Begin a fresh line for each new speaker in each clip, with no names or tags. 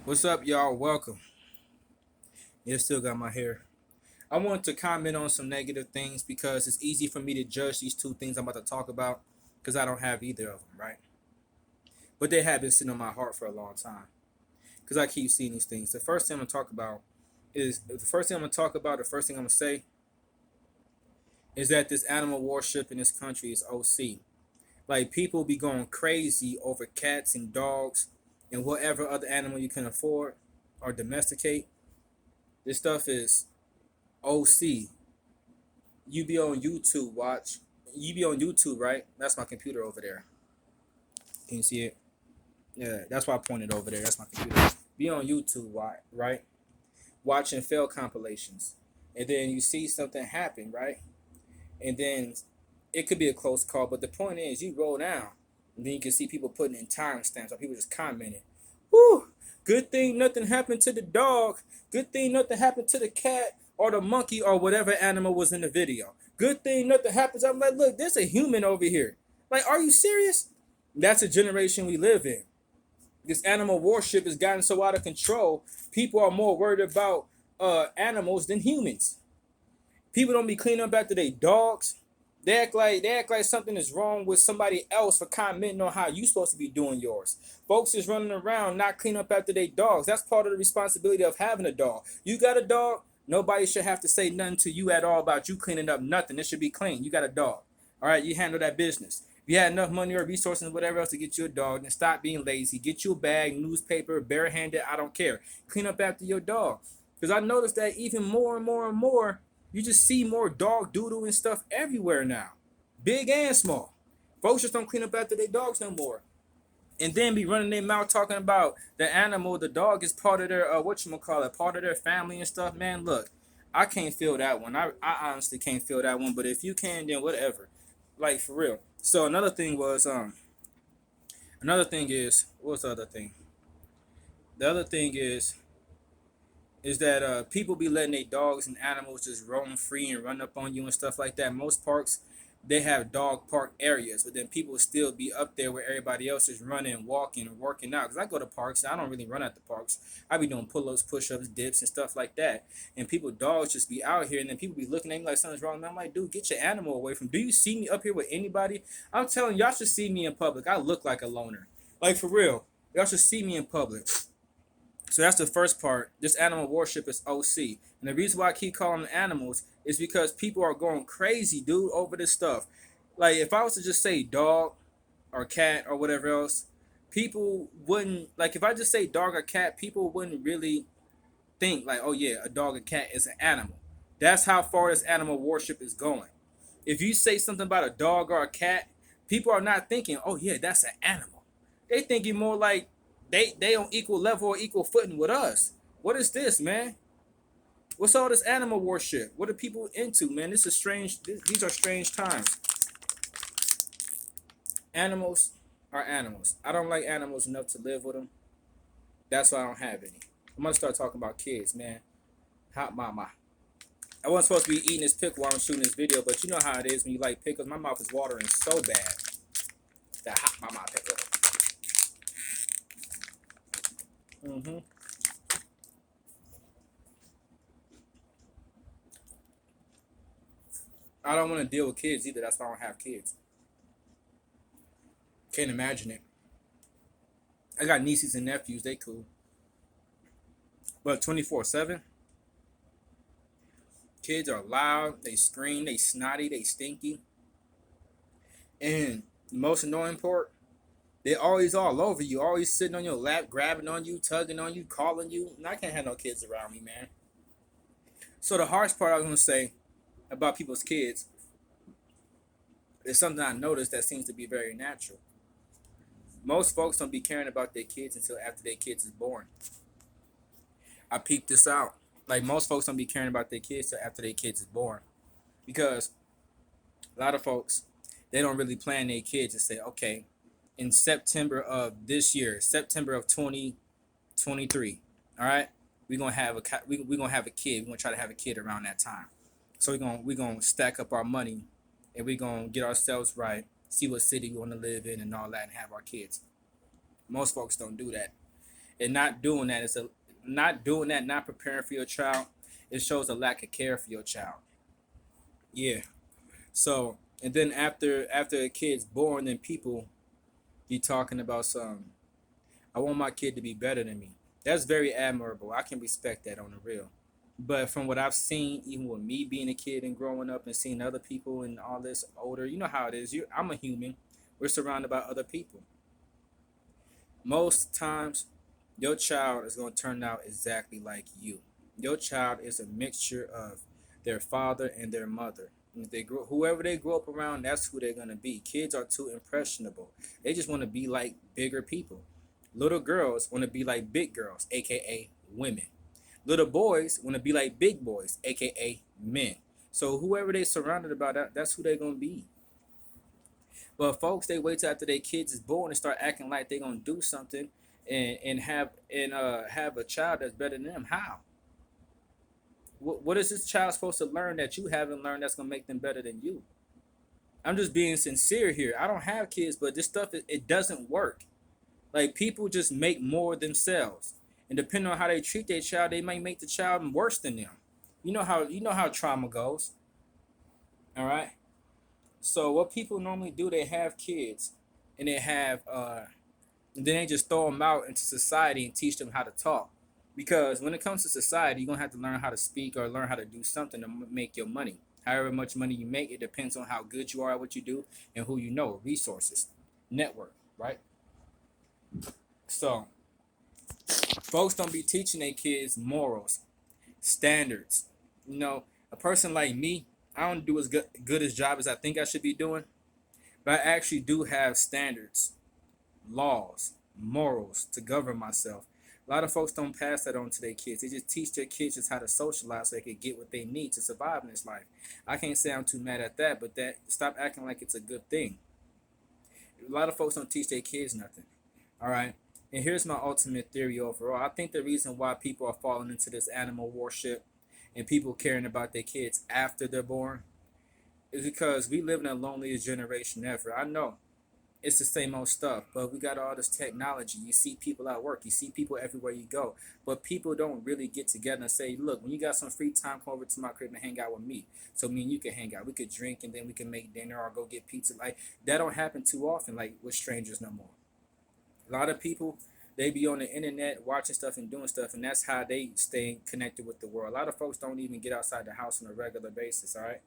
What's up, y'all? Welcome. Yeah, still got my hair. I want to comment on some negative things because it's easy for me to judge these two things I'm about to talk about because I don't have either of them, right? But they have been sitting on my heart for a long time because I keep seeing these things. The first thing I'm gonna talk about the first thing I'm gonna say is that this animal worship in this country is OC. Like people be going crazy over cats and dogs and whatever other animal you can afford or domesticate. This stuff is OC. You be on YouTube, watch. You be on YouTube, right? That's my computer over there. Can you see it? Yeah, that's why I pointed over there. That's my computer. Be on YouTube, right? Watching fail compilations. And then you see something happen, right? And then it could be a close call, but the point is you roll down. And then you can see people putting in timestamps or people just commenting. Whew, good thing nothing happened to the dog. Good thing nothing happened to the cat or the monkey or whatever animal was in the video. Good thing nothing happens. I'm like, look, there's a human over here. Like, are you serious? That's a generation we live in. This animal worship has gotten so out of control. People are more worried about animals than humans. People don't be cleaning up after their dogs. They act like something is wrong with somebody else for commenting on how you supposed to be doing yours. Folks is running around not cleaning up after their dogs. That's part of the responsibility of having a dog. You got a dog, nobody should have to say nothing to you at all about you cleaning up nothing. It should be clean. You got a dog. All right, you handle that business. If you had enough money or resources, whatever else to get you a dog, then stop being lazy. Get you a bag, newspaper, barehanded, I don't care. Clean up after your dog. Because I noticed that even more and more and more, you just see more dog doodle and stuff everywhere now, big and small. Folks just don't clean up after their dogs no more, and then be running their mouth talking about the animal, the dog is part of their part of their family and stuff. Man, look, I can't feel that one. I honestly can't feel that one. But if you can, then whatever. Like for real. So another thing is what's the other thing? The other thing is that people be letting their dogs and animals just roam free and run up on you and stuff like that. Most parks, they have dog park areas, but then people still be up there where everybody else is running, walking, and working out. Because I go to parks, I don't really run at the parks. I be doing pull-ups, push-ups, dips, and stuff like that. And people, dogs just be out here, and then people be looking at me like something's wrong. And I'm like, dude, get your animal away from. Do you see me up here with anybody? I'm telling you, y'all should see me in public. I look like a loner, like for real. Y'all should see me in public. So that's the first part. This animal worship is OC. And the reason why I keep calling them animals is because people are going crazy, dude, over this stuff. Like, if I was to just say dog or cat or whatever else, people wouldn't, like, if I just say dog or cat, people wouldn't really think, like, oh, yeah, a dog or cat is an animal. That's how far this animal worship is going. If you say something about a dog or a cat, people are not thinking, oh, yeah, that's an animal. They thinking more like they on equal level or equal footing with us. What is this, man? What's all this animal worship? What are people into, man? This is strange. These are strange times. Animals are animals. I don't like animals enough to live with them. That's why I don't have any. I'm gonna start talking about kids, man. Hot mama. I wasn't supposed to be eating this pickle while I'm shooting this video, but you know how it is when you like pickles. My mouth is watering so bad. That hot mama pickle. Mm-hmm. I don't want to deal with kids either. That's why I don't have kids. Can't imagine it. I got nieces and nephews. They cool. But 24/7, kids are loud. They scream. They snotty. They stinky. And the most annoying part, they always all over you. Always sitting on your lap, grabbing on you, tugging on you, calling you. And I can't have no kids around me, man. So the harsh part I was going to say about people's kids is something I noticed that seems to be very natural. Most folks don't be caring about their kids until after their kids is born. I peeped this out. Like most folks don't be caring about their kids till after their kids is born, because a lot of folks, they don't really plan their kids and say, okay, in September of this year, September of 2023, all right, we're gonna have a kid. We're gonna try to have a kid around that time. So we're gonna stack up our money, and we're gonna get ourselves right, see what city we want to live in and all that, and have our kids. Most folks don't do that. And not doing that is a not doing that, not preparing for your child, it shows a lack of care for your child. Yeah. So and then after a kid's born, then people be talking about some. I want my kid to be better than me. That's very admirable. I can respect that on the real. But from what I've seen, even with me being a kid and growing up and seeing other people and all this older, you know how it is. I'm a human. We're surrounded by other people. Most times, your child is going to turn out exactly like you. Your child is a mixture of their father and their mother. And if they grow, whoever they grow up around, that's who they're going to be. Kids are too impressionable. They just want to be like bigger people. Little girls want to be like big girls, aka women. Little boys want to be like big boys, aka men. So whoever they surrounded about, that's who they're gonna be. But folks, they wait till after their kids is born and start acting like they're gonna do something and have a child that's better than them. How? What is this child supposed to learn that you haven't learned that's gonna make them better than you? I'm just being sincere here. I don't have kids, but this stuff it doesn't work. Like people just make more themselves, and depending on how they treat their child, they might make the child worse than them. You know how trauma goes. All right. So what people normally do, they have kids, and and then they just throw them out into society and teach them how to talk. Because when it comes to society, you're gonna have to learn how to speak or learn how to do something to make your money. However much money you make, it depends on how good you are at what you do and who you know, resources, network, right? So folks don't be teaching their kids morals, standards. A person like me, I don't do as good as job as I think I should be doing, but I actually do have standards, laws, morals to govern myself. A lot of folks don't pass that on to their kids. They just teach their kids just how to socialize so they can get what they need to survive in this life. I can't say I'm too mad at that, but that stop acting like it's a good thing. A lot of folks don't teach their kids nothing. All right. And here's my ultimate theory overall. I think the reason why people are falling into this animal worship and people caring about their kids after they're born is because we live in the loneliest generation ever. I know it's the same old stuff, but we got all this technology. You see people at work, you see people everywhere you go, but people don't really get together and say, look, when you got some free time, come over to my crib and hang out with me. So me and you can hang out. We could drink and then we can make dinner or go get pizza. Like that don't happen too often, like with strangers no more. A lot of people, they be on the internet watching stuff and doing stuff, and that's how they stay connected with the world. A lot of folks don't even get outside the house on a regular basis, all right?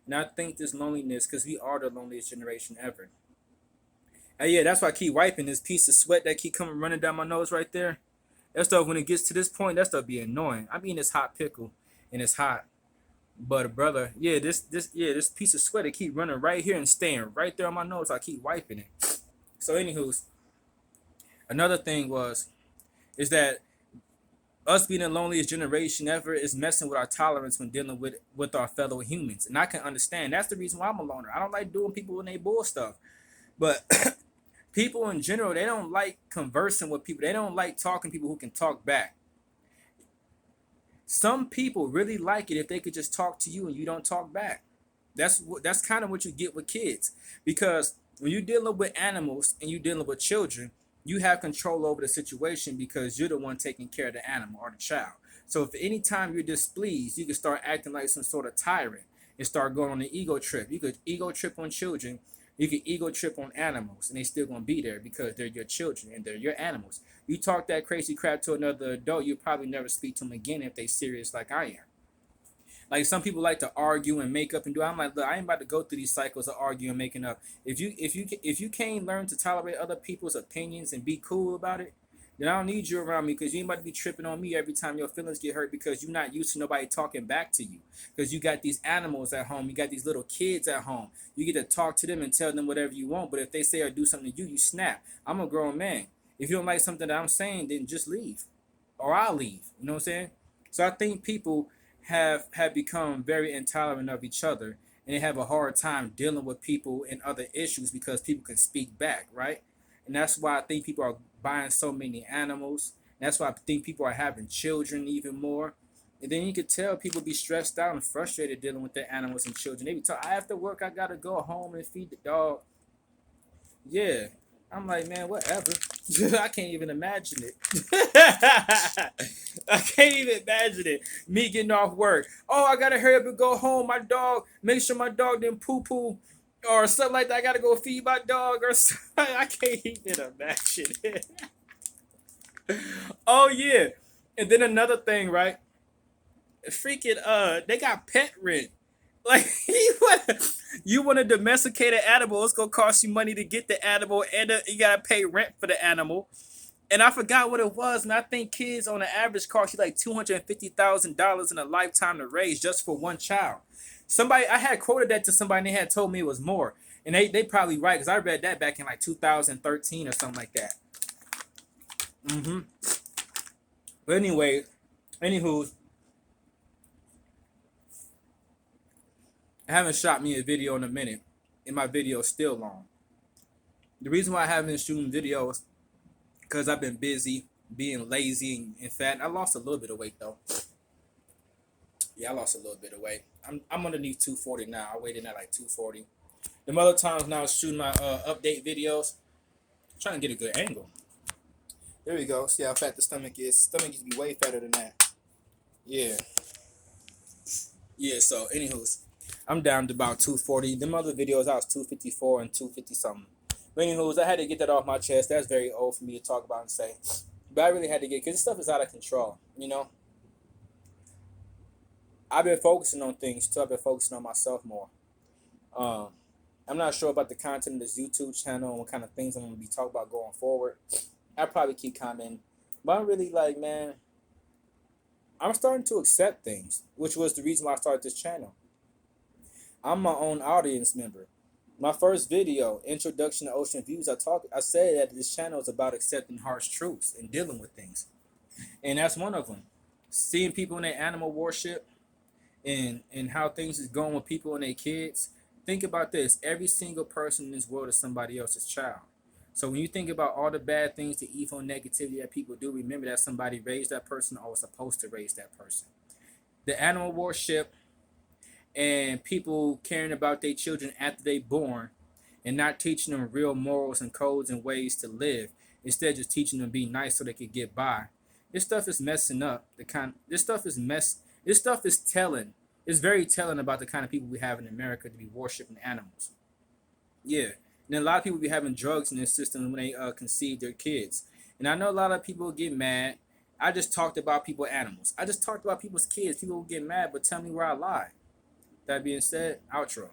And I think this loneliness, because we are the loneliest generation ever. And yeah, that's why I keep wiping this piece of sweat that keep coming running down my nose right there. That stuff, when it gets to this point, that stuff be annoying. I mean, it's hot pickle, and it's hot. But brother, yeah, this piece of sweat, it keep running right here and staying right there on my nose. I keep wiping it. So, anywho's, another thing is that us being the loneliest generation ever is messing with our tolerance when dealing with our fellow humans. And I can understand. That's the reason why I'm a loner. I don't like doing people when they bull stuff. But people in general, they don't like conversing with people. They don't like talking to people who can talk back. Some people really like it if they could just talk to you and you don't talk back. That's kind of what you get with kids, because when you're dealing with animals and you're dealing with children, you have control over the situation because you're the one taking care of the animal or the child. So if any time you're displeased, you can start acting like some sort of tyrant and start going on an ego trip. You could ego trip on children. You can ego trip on animals, and they still gonna be there because they're your children and they're your animals. You talk that crazy crap to another adult, you probably never speak to them again if they serious like I am. Like some people like to argue and make up and do. I'm like, look, I ain't about to go through these cycles of arguing and making up. If you can't learn to tolerate other people's opinions and be cool about it, then I don't need you around me, because you ain't about to be tripping on me every time your feelings get hurt because you're not used to nobody talking back to you. Because you got these animals at home, you got these little kids at home. You get to talk to them and tell them whatever you want, but if they say or do something to you, you snap. I'm a grown man. If you don't like something that I'm saying, then just leave, or I'll leave. You know what I'm saying? So I think people have become very intolerant of each other, and they have a hard time dealing with people and other issues because people can speak back, right? And that's why I think people are buying so many animals. That's why I think people are having children even more. And then you could tell people be stressed out and frustrated dealing with their animals and children. They be talking, I have to work, I gotta go home and feed the dog. Yeah. I'm like, man, whatever. I can't even imagine it. I can't even imagine it. Me getting off work. Oh, I gotta hurry up and go home. My dog. Make sure my dog didn't poo poo or something like that. I gotta go feed my dog or something. I can't even imagine it. Oh yeah. And then another thing, right? Freaking they got pet rent. Like you want to domesticate an animal, it's gonna cost you money to get the animal, and you gotta pay rent for the animal. And I forgot what it was, and I think kids on the average cost you like $250,000 in a lifetime to raise just for one child. Somebody I had quoted that to somebody, and they had told me it was more, and they probably right because I read that back in like 2013 or something like that. Mm-hmm. But anyway, anywho, I haven't shot me a video in a minute, and my video is still long. The reason why I haven't been shooting videos because I've been busy, being lazy and fat. I lost a little bit of weight though. Yeah, I lost a little bit of weight. I'm underneath 240 now. I weighed in at like 240. The other times now I was shooting my update videos, trying to get a good angle. There we go. See how fat the stomach is. Stomach used to be way fatter than that. Yeah. Yeah, so anywho's, I'm down to about 240. Them other videos I was 254 and 250 something. But anywho's, I had to get that off my chest. That's very old for me to talk about and say. But I really had to get, because this stuff is out of control, you know? I've been focusing on things too. I've been focusing on myself more. Um, I'm not sure about the content of this YouTube channel and what kind of things I'm going to be talking about going forward. I'll probably keep commenting. But I'm really like, man, I'm starting to accept things, which was the reason why I started this channel. I'm my own audience member. My first video, Introduction to Ocean Views, I said that this channel is about accepting harsh truths and dealing with things. And that's one of them. Seeing people in their animal worship and how things is going with people and their kids. Think about this. Every single person in this world is somebody else's child. So when you think about all the bad things, the evil negativity that people do, remember that somebody raised that person or was supposed to raise that person. The animal worship and people caring about their children after they born and not teaching them real morals and codes and ways to live, instead of just teaching them to be nice so they could get by. This stuff is messing up this stuff is telling. It's very telling about the kind of people we have in America to be worshiping animals. Yeah. And then a lot of people be having drugs in their system when they conceive their kids. And I know a lot of people get mad. I just talked about people animals. I just talked about people's kids. People will get mad, but tell me where I lied. That being said, outro.